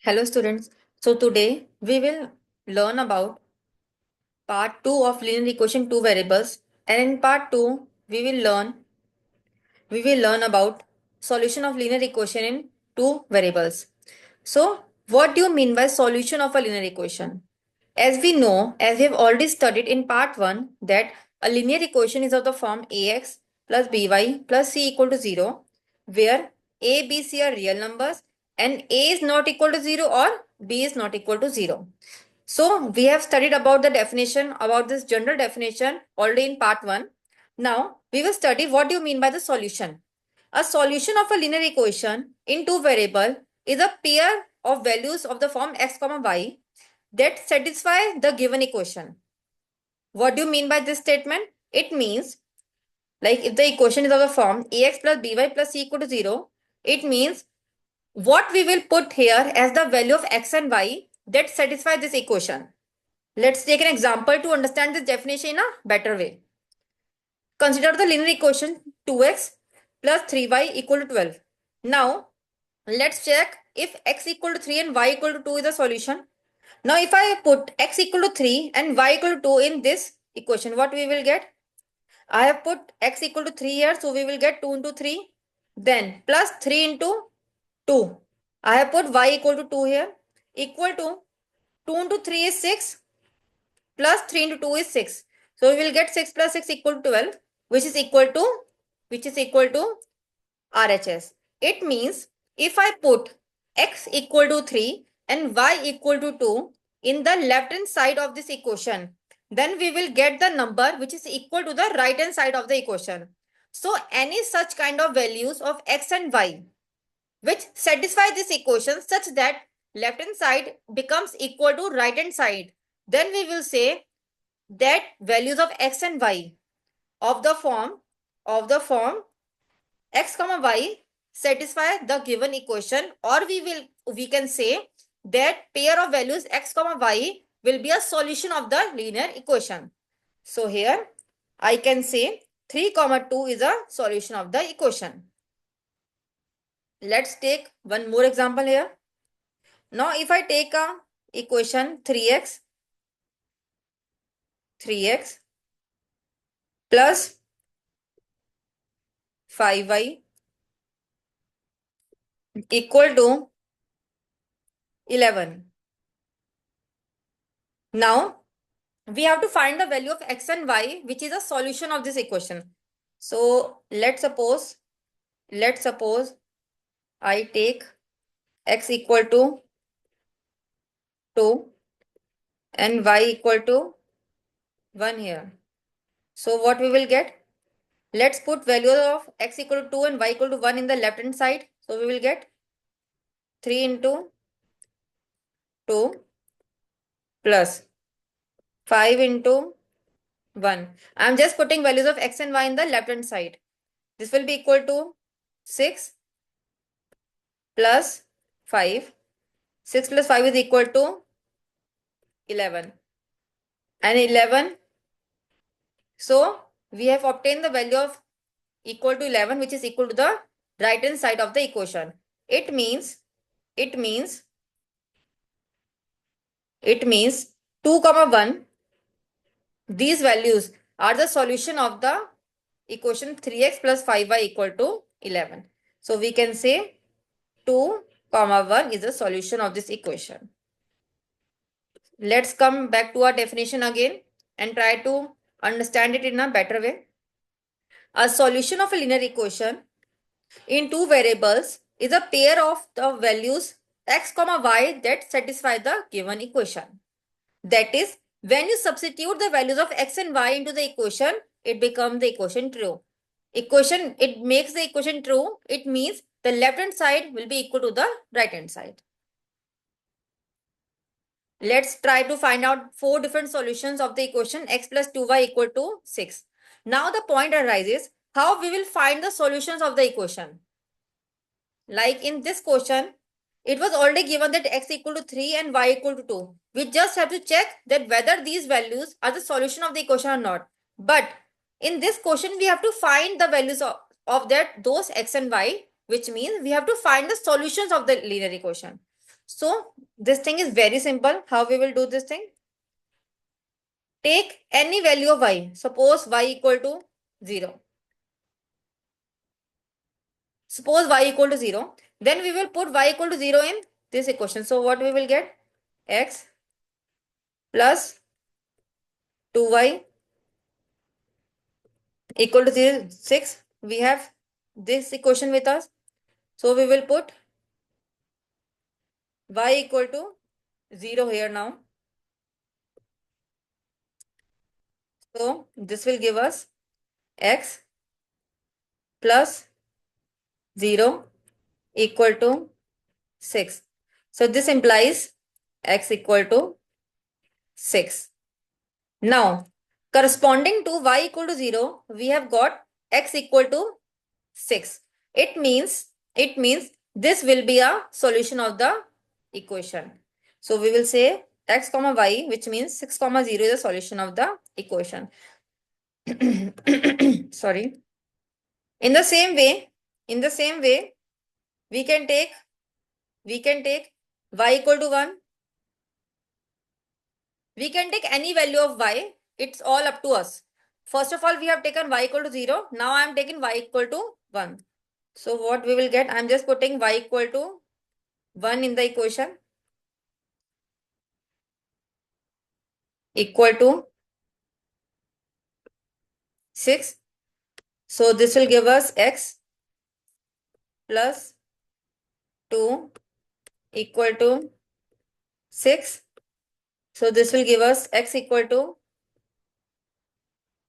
Hello students. So today we will learn about part 2 of linear equation two variables, and in part 2 we will learn about solution of linear equation in two variables. So what do you mean by solution of a linear equation? As we know, as we have already studied in part 1, that a linear equation is of the form ax plus by plus c equal to 0, where a, b, c are real numbers and a is not equal to 0 or b is not equal to 0. So we have studied about the definition, about this general definition already in part 1. Now we will study what do you mean by the solution. A solution of a linear equation in two variable is a pair of values of the form x comma y that satisfy the given equation. What do you mean by this statement? It means, like, if the equation is of the form ax plus by plus c equal to 0, it means what we will put here as the value of x and y that satisfy this equation. Let's take an example to understand this definition in a better way. Consider the linear equation 2x plus 3y equal to 12. Now, let's check if x equal to 3 and y equal to 2 is a solution. Now, if I put x equal to 3 and y equal to 2 in this equation, what we will get? I have put x equal to 3 here, so we will get 2 into 3. Then plus 3 into 2. I have put y equal to 2 here, equal to 2 into 3 is 6, plus 3 into 2 is 6. So we will get 6 plus 6 equal to 12, which is equal to RHS. It means if I put x equal to 3 and y equal to 2 in the left hand side of this equation, then we will get the number which is equal to the right hand side of the equation. So any such kind of values of x and y which satisfy this equation such that left hand side becomes equal to right hand side, then we will say that values of x and y of the form x comma y satisfy the given equation, or we can say that pair of values x comma y will be a solution of the linear equation. So here I can say 3 comma 2 is a solution of the equation. Let's take one more example here. Now if I take a equation 3x plus 5y equal to 11. Now we have to find the value of x and y which is a solution of this equation. So let's suppose I take x equal to 2 and y equal to 1 here. So what we will get? Let's put value of x equal to 2 and y equal to 1 in the left hand side. So we will get 3 into 2 plus 5 into 1. I'm just putting values of x and y in the left hand side. This will be equal to 6 plus 5. 6 plus 5 is equal to 11. And 11. So we have obtained the value of equal to 11, which is equal to the right hand side of the equation. It means 2 comma 1. These values are the solution of the equation 3x plus 5y equal to 11. So we can say 2 comma 1 is the solution of this equation. Let's come back to our definition again and try to understand it in a better way. A solution of a linear equation in two variables is a pair of the values x comma y that satisfy the given equation. That is, when you substitute the values of x and y into the equation, it becomes the equation true. It makes the equation true. It means the left hand side will be equal to the right hand side. Let's try to find out 4 different solutions of the equation x plus 2y equal to 6. Now the point arises how we will find the solutions of the equation. Like in this question, it was already given that x equal to 3 and y equal to 2. We just have to check that whether these values are the solution of the equation or not. But in this question, we have to find the values of those x and y, which means we have to find the solutions of the linear equation. So this thing is very simple. How we will do this thing? Take any value of y. Suppose y equal to 0. Suppose y equal to 0. Then we will put y equal to 0 in this equation. So what we will get? X plus 2y equal to 0, 6. We have this equation with us. So we will put y equal to 0 here now. So this will give us x plus 0 equal to 6. So this implies x equal to 6. Now, corresponding to y equal to 0, we have got x equal to 6. It means this will be a solution of the equation. So we will say x comma y, which means 6 comma 0 is a solution of the equation. Sorry. In the same way, we can take y equal to 1. We can take any value of y. It's all up to us. First of all, we have taken y equal to 0. Now I am taking y equal to 1. So what we will get? I am just putting y equal to 1 in the equation. Equal to 6. So this will give us x plus 2 equal to 6. So this will give us x equal to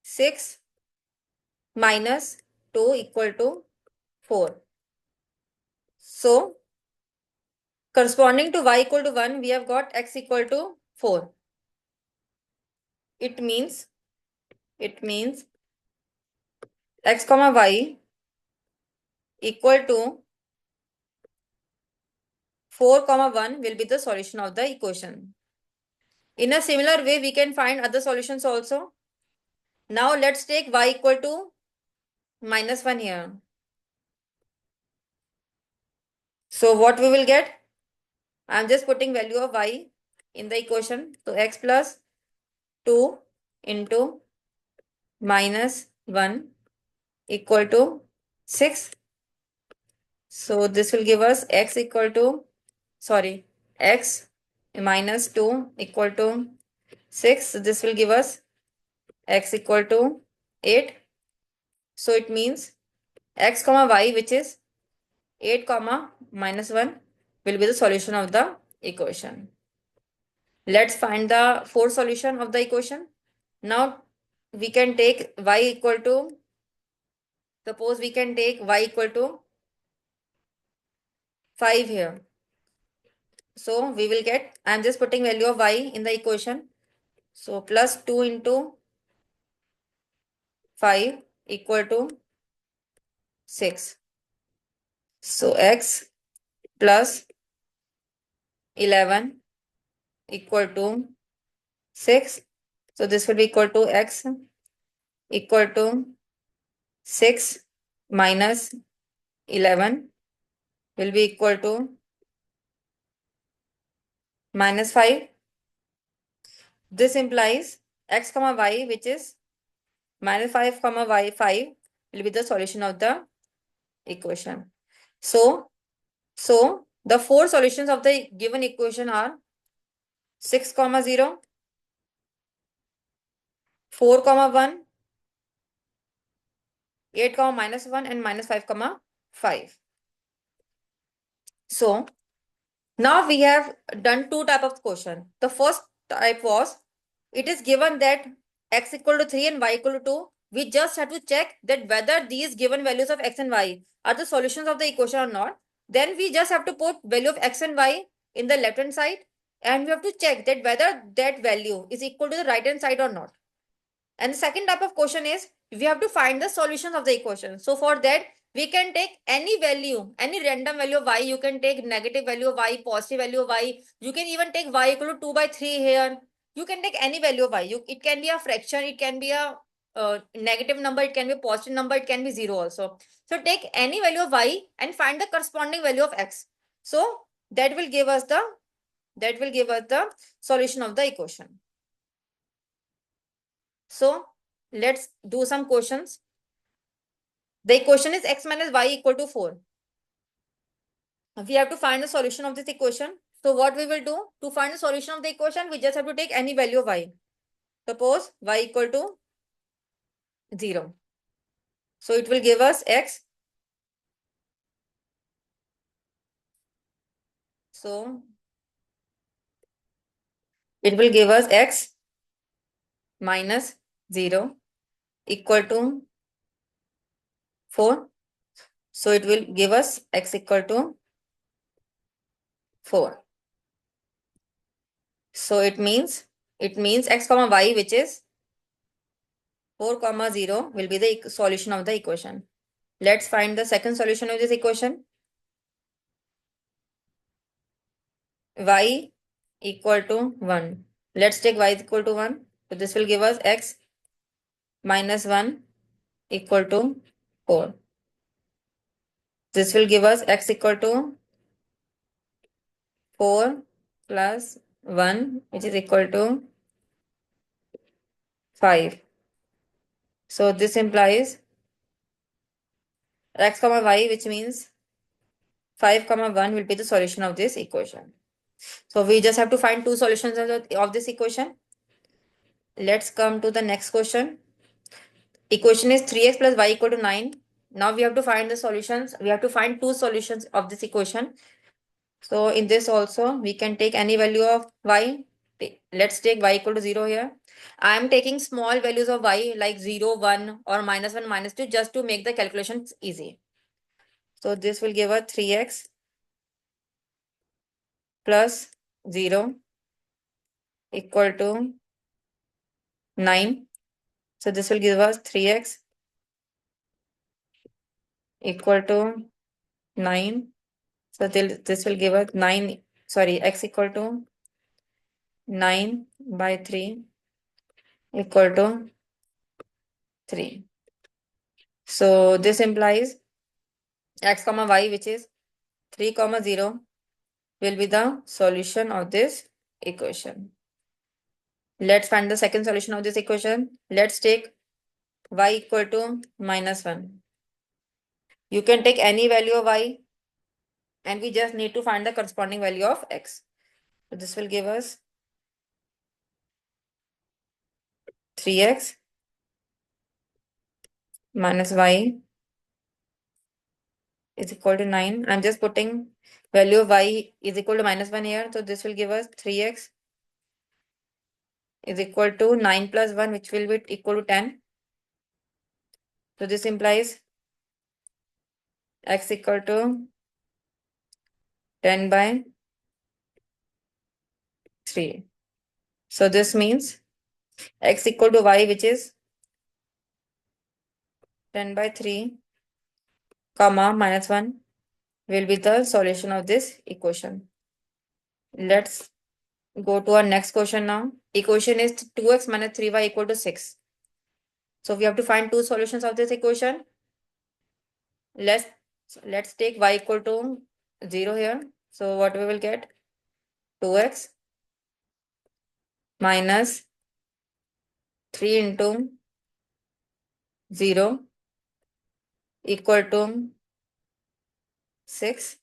6 minus 2 equal to 4. So corresponding to y equal to 1, we have got x equal to 4. It means x comma y equal to 4 comma 1 will be the solution of the equation. In a similar way, we can find other solutions also. Now let's take y equal to minus 1 here. So what we will get? I am just putting value of y in the equation. So x plus 2 into minus 1 equal to 6. So this will give us x equal to, x minus 2 equal to 6. So this will give us x equal to 8. So it means x comma y, which is 8 comma minus 1, will be the solution of the equation. Let's find the fourth solution of the equation. Now we can take y equal to, suppose we can take y equal to 5 here. So we will get, I am just putting value of y in the equation. So plus 2 into 5 equal to 6. So x plus 11 equal to 6. So this will be equal to x equal to 6 minus 11 will be equal to minus 5. This implies x comma y, which is minus 5 comma y 5, will be the solution of the equation. So the four solutions of the given equation are 6 comma 0, 4 comma 1, 8 comma minus 1, and minus 5 comma 5. So now we have done two type of question. The first type was, it is given that x equal to 3 and y equal to 2. We just have to check that whether these given values of x and y are the solutions of the equation or not. Then we just have to put value of x and y in the left hand side, and we have to check that whether that value is equal to the right hand side or not. And the second type of question is, we have to find the solutions of the equation. So for that, we can take any value, any random value of y. You can take negative value of y, positive value of y. You can even take y equal to 2 by 3 here. You can take any value of y. It can be a fraction, it can be a negative number, it can be a positive number, it can be 0 also. So take any value of y and find the corresponding value of x. So that will give us the solution of the equation. So let's do some questions. The equation is x minus y equal to 4. We have to find the solution of this equation. So what we will do to find the solution of the equation, we just have to take any value of y. Suppose y equal to 0. So it will give us x. So it will give us x minus 0 equal to 4. So it will give us x equal to 4. So it means x comma y, which is 4 comma 0, will be the solution of the equation. Let's find the second solution of this equation. Y equal to 1. Let's take y is equal to 1. So this will give us x minus 1 equal to 4. This will give us x equal to 4 plus 1, which is equal to 5. So this implies x comma y, which means 5 comma 1 will be the solution of this equation. So we just have to find two solutions of this equation. Let's come to the next question. Equation is 3x plus y equal to 9. Now we have to find the solutions. We have to find two solutions of this equation. So in this also, we can take any value of y. Let's take y equal to 0 here. I am taking small values of y like 0, 1 or minus 1, minus 2 just to make the calculations easy. So this will give us 3x plus 0 equal to 9. So this will give us 3x equal to 9. So this will give us 9, sorry, x equal to 9 by 3 equal to 3. So this implies x comma y, which is 3 comma 0, will be the solution of this equation. Let's find the second solution of this equation. Let's take y equal to minus 1. You can take any value of y and we just need to find the corresponding value of x. So this will give us 3x minus y is equal to 9. I'm just putting value of y is equal to minus 1 here. So this will give us 3x is equal to 9 plus 1, which will be equal to 10. So this implies x equal to 10 by 3. So this means x equal to y, which is 10 by 3 comma minus 1 will be the solution of this equation. Let's go to our next question now. Equation is 2x minus 3y equal to 6. So we have to find two solutions of this equation. Let's take y equal to 0 here. So what we will get? 2x minus 3 into 0 equal to 6.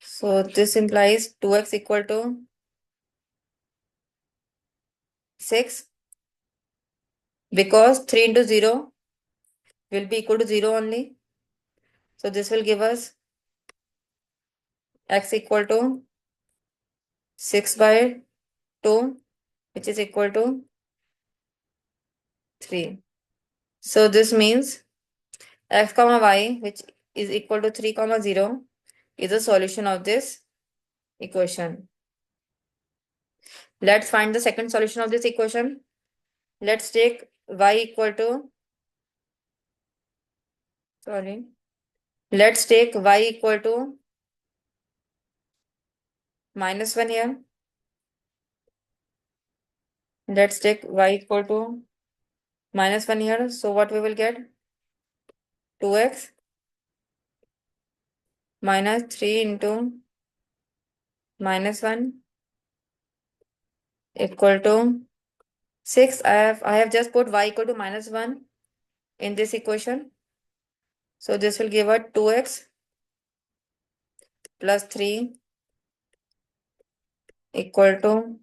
So this implies 2x equal to 6 because 3 into 0 will be equal to 0 only. So this will give us x equal to 6 by 2, which is equal to 3. So this means x comma y, which is equal to 3 comma 0, is the solution of this equation. Let's find the second solution of this equation. Let's take y equal to, let's take y equal to minus 1 here. Let's take y equal to minus 1 here. So what we will get? 2x minus 3 into minus 1 equal to 6. I have just put y equal to minus 1 in this equation. So this will give us 2x plus 3 equal to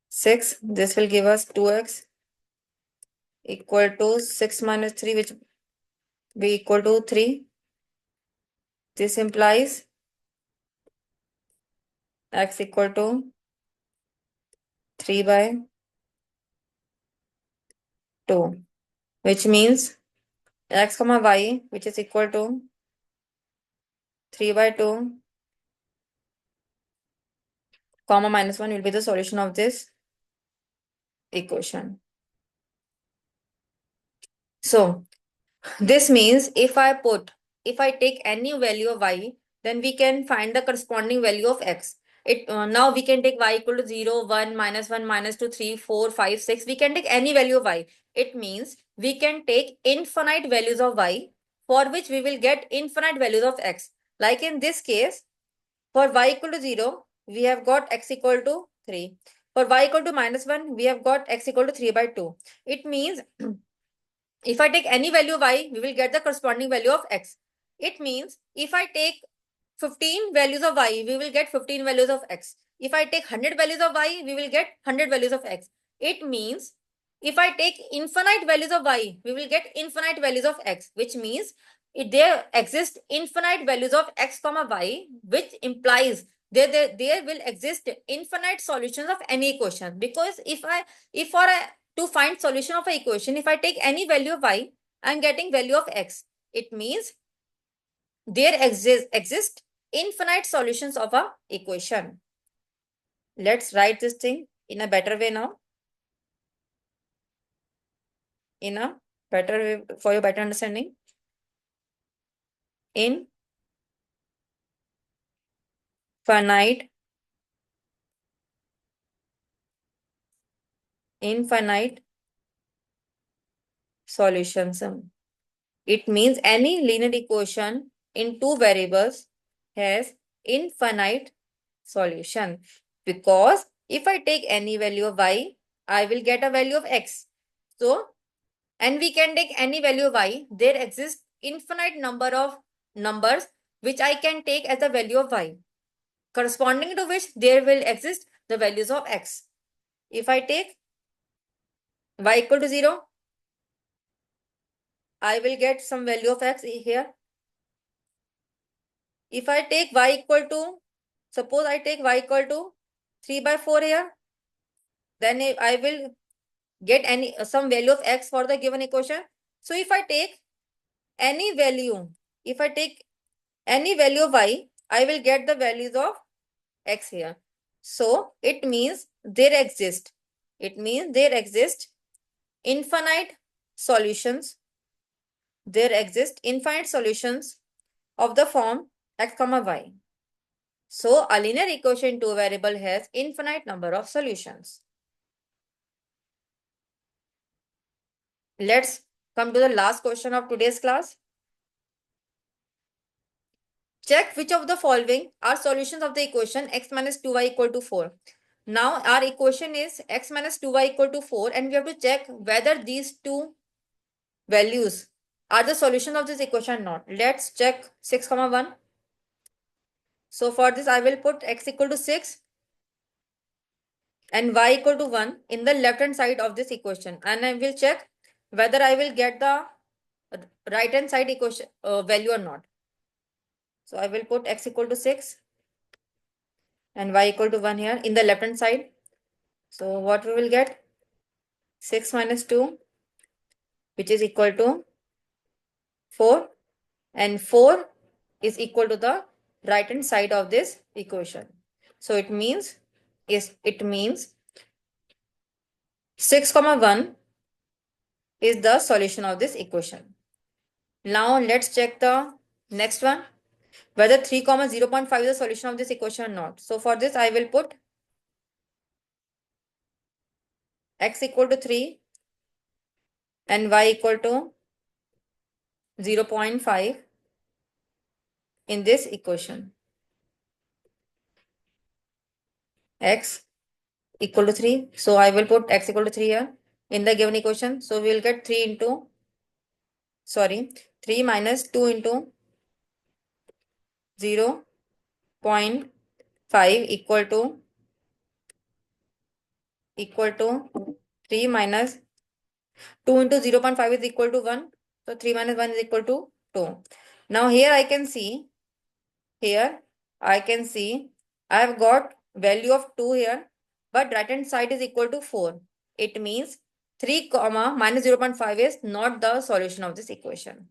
6. This will give us 2x equal to 6 minus 3, which will be equal to 3. This implies x equal to 3 by 2, which means x comma y, which is equal to 3 by 2 comma minus 1 will be the solution of this equation. So this means if I take any value of y, then we can find the corresponding value of x. Now we can take y equal to 0, 1, minus 1, minus 2, 3, 4, 5, 6. We can take any value of y. It means we can take infinite values of y, for which we will get infinite values of x. Like in this case, for y equal to 0, we have got x equal to 3. For y equal to minus 1, we have got x equal to 3 by 2. It means if I take any value of y, we will get the corresponding value of x. It means if I take 15 values of y, we will get 15 values of x. If I take 100 values of y, we will get 100 values of x. It means if I take infinite values of y, we will get infinite values of x, which means there exist infinite values of x comma y, which implies there will exist infinite solutions of any equation. Because if for a to find solution of an equation, if I take any value of y, I am getting value of x. It means there exist infinite solutions of a equation. Let's write this thing in a better way now. In a better way for your better understanding. Infinite solutions. It means any linear equation in two variables has infinite solution, because if I take any value of y, I will get a value of x. So, and we can take any value of y. There exists infinite number of numbers which I can take as the value of y, corresponding to which there will exist the values of x. If I take y equal to 0, I will get some value of x here. If I take y equal to, suppose I take y equal to 3 by 4 here, then I will get some value of x for the given equation. So if I take any value, if I take any value of y, I will get the values of x here. So it means there exist infinite solutions. There exist infinite solutions of the form x comma y. So a linear equation two variable has infinite number of solutions. Let's come to the last question of today's class. Check which of the following are solutions of the equation x minus 2y equal to 4. Now our equation is x minus 2y equal to 4, and we have to check whether these two values are the solution of this equation or not. Let's check 6 comma 1. So for this I will put x equal to 6 and y equal to 1 in the left hand side of this equation, and I will check whether I will get the right hand side equation value or not. So I will put x equal to 6 and y equal to 1 here in the left hand side. So what we will get? 6 minus 2, which is equal to 4, and 4 is equal to the right hand side of this equation. So it means 6 comma 1 is the solution of this equation. Now let's check the next one, whether 3 comma 0.5 is the solution of this equation or not. So for this I will put x equal to 3 and y equal to 0.5 in this equation. x equal to 3. So I will put x equal to 3 here in the given equation. So we will get 3 minus 2 into 0.5 equal to 3 minus 2 into 0.5 is equal to 1. So 3 minus 1 is equal to 2. Now here I can see I have got value of 2 here, but right hand side is equal to 4. It means 3 comma minus 0.5 is not the solution of this equation.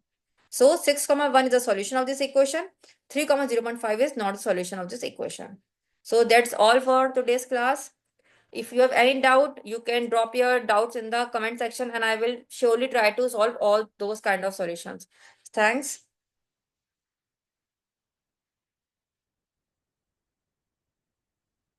So 6 comma 1 is the solution of this equation. 3 comma 0.5 is not the solution of this equation. So that's all for today's class. If you have any doubt, you can drop your doubts in the comment section and I will surely try to solve all those kind of solutions. Thanks.